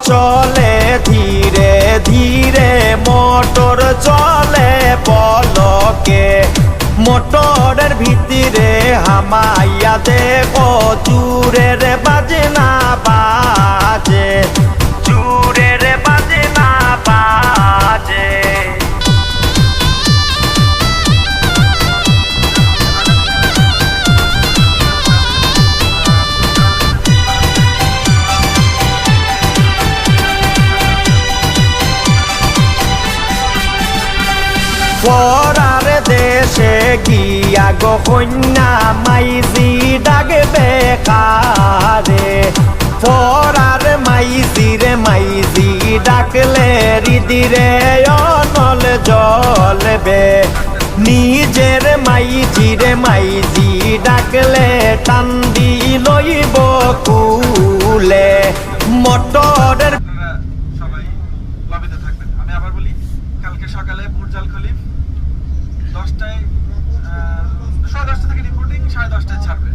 চলে ধীরে ধীরে, মোটর চলে পলকে। মোটরের ভিতরে হামাইয়া দেখো চুরের বাজনা বাজে, চুরের বাজনা বাজে। পরার দেশে গিয়া গো কন্যা মাইজি ডাকবে কারে। পরার মাইজি রে মাইজি ডাকলে হৃদিরে অনল জ্বলবে। নিজের মাইজি রে মাইজি ডাকলে টান্দি লইব কুলে। মোটরের সবাই লবিতে থাকবেন। আমি আবার বলি, কালকে সকালে বুর্জাল খলিফ 10টায় 10:30 থেকে রিপোর্টিং, 10:30টায় ছাড়বে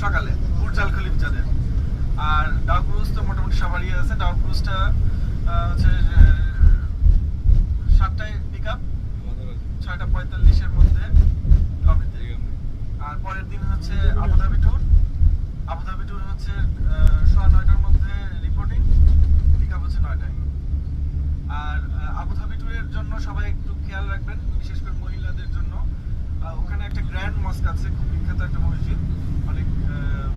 সকালে বুর্জাল খলিফ যাদের। আর ডাউ ক্রুজ তো মোটামুটি সবারই আছে। ডাউ ক্রুজটা হচ্ছে 7টায় পিক আপ, 6:45-এর মধ্যে লবিতে। আর পরের দিন হচ্ছে আবুধাবি ট্যুর। আবুধাবি ট্যুর হচ্ছে 9:30টার মধ্যে রিপোর্টিং, পিক আপ হচ্ছে 9টায়। আর আবুধাবি ট্যুরের জন্য সবাই একটু খেয়াল রাখবেন, বিশেষ করে মহিলাদের জন্য। ওখানে একটা গ্র্যান্ড মস্ক আছে, খুব বিখ্যাত একটা মসজিদ।